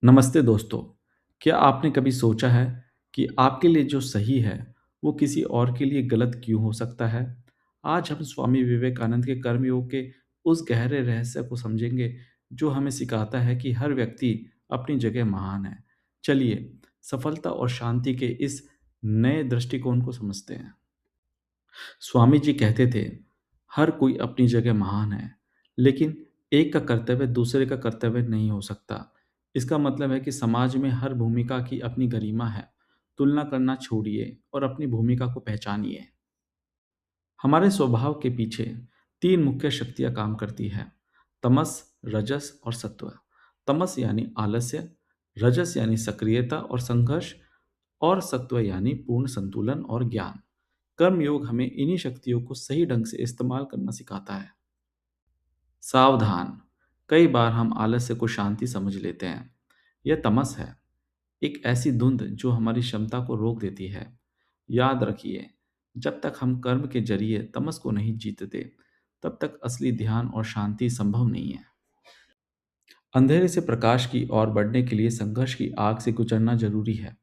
नमस्ते दोस्तों। क्या आपने कभी सोचा है कि आपके लिए जो सही है वो किसी और के लिए गलत क्यों हो सकता है? आज हम स्वामी विवेकानंद के कर्मयोग के उस गहरे रहस्य को समझेंगे जो हमें सिखाता है कि हर व्यक्ति अपनी जगह महान है। चलिए सफलता और शांति के इस नए दृष्टिकोण को समझते हैं। स्वामी जी कहते थे, हर कोई अपनी जगह महान है, लेकिन एक का कर्तव्य दूसरे का कर्तव्य नहीं हो सकता। इसका मतलब है कि समाज में हर भूमिका की अपनी गरिमा है। तुलना करना छोड़िए और अपनी भूमिका को पहचानिए। हमारे स्वभाव के पीछे तीन मुख्य शक्तियां काम करती है: तमस, रजस और सत्व। तमस यानी आलस्य, रजस यानी सक्रियता और संघर्ष, और सत्व यानी पूर्ण संतुलन और ज्ञान। कर्मयोग हमें इन्हीं शक्तियों को सही ढंग से इस्तेमाल करना सिखाता है। सावधान, कई बार हम आलस्य को शांति समझ लेते हैं। यह तमस है, एक ऐसी धुंध जो हमारी क्षमता को रोक देती है। याद रखिए, जब तक हम कर्म के जरिए तमस को नहीं जीतते, तब तक असली ध्यान और शांति संभव नहीं है। अंधेरे से प्रकाश की ओर बढ़ने के लिए संघर्ष की आग से गुजरना जरूरी है।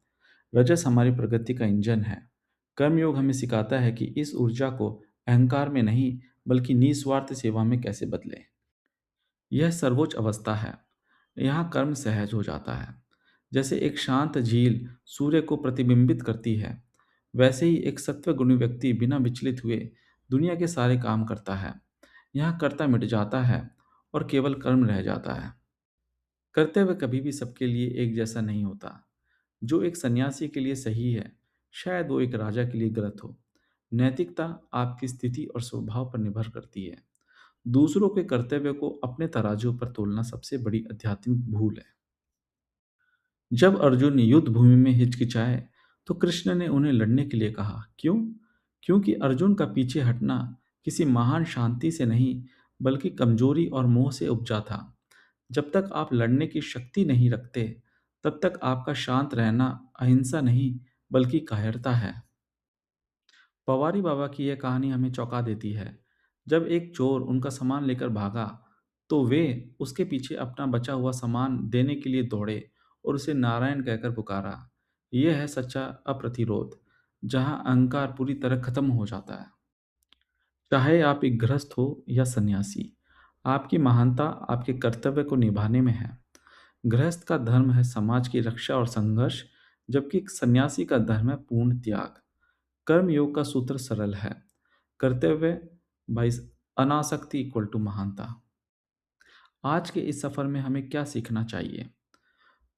रजस हमारी प्रगति का इंजन है। कर्मयोग हमें सिखाता है कि इस ऊर्जा को अहंकार में नहीं, बल्कि निस्वार्थ सेवा में कैसे बदलें। यह सर्वोच्च अवस्था है। यहाँ कर्म सहज हो जाता है। जैसे एक शांत झील सूर्य को प्रतिबिंबित करती है, वैसे ही एक सत्वगुणी व्यक्ति बिना विचलित हुए दुनिया के सारे काम करता है। यहाँ कर्ता मिट जाता है और केवल कर्म रह जाता है। कर्तव्य कभी भी सबके लिए एक जैसा नहीं होता। जो एक सन्यासी के लिए सही है, शायद वो एक राजा के लिए गलत हो। नैतिकता आपकी स्थिति और स्वभाव पर निर्भर करती है। दूसरों के कर्तव्य को अपने तराजू पर तोलना सबसे बड़ी आध्यात्मिक भूल है। जब अर्जुन युद्ध भूमि में हिचकिचाए, तो कृष्ण ने उन्हें लड़ने के लिए कहा। क्यों? क्योंकि अर्जुन का पीछे हटना किसी महान शांति से नहीं, बल्कि कमजोरी और मोह से उपजा था। जब तक आप लड़ने की शक्ति नहीं रखते, तब तक आपका शांत रहना अहिंसा नहीं, बल्कि कायरता है। पवारी बाबा की यह कहानी हमें चौंका देती है। जब एक चोर उनका सामान लेकर भागा, तो वे उसके पीछे अपना बचा हुआ सामान देने के लिए दौड़े और उसे नारायण कहकर पुकारा। यह है सच्चा अप्रतिरोध, जहां अहंकार पूरी तरह खत्म हो जाता है। चाहे आप एक गृहस्थ हो या सन्यासी, आपकी महानता आपके कर्तव्य को निभाने में है। गृहस्थ का धर्म है समाज की रक्षा और संघर्ष, जबकि एक सन्यासी का धर्म है पूर्ण त्याग। कर्म योग का सूत्र सरल है: कर्तव्य बाई अनासक्ति इक्वल टू महानता। आज के इस सफर में हमें क्या सीखना चाहिए?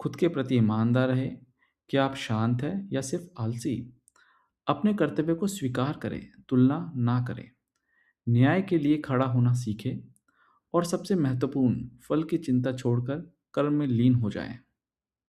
खुद के प्रति ईमानदार रहे। क्या आप शांत हैं या सिर्फ आलसी? अपने कर्तव्य को स्वीकार करें, तुलना ना करें। न्याय के लिए खड़ा होना सीखें। और सबसे महत्वपूर्ण, फल की चिंता छोड़कर कर्म में लीन हो जाएं।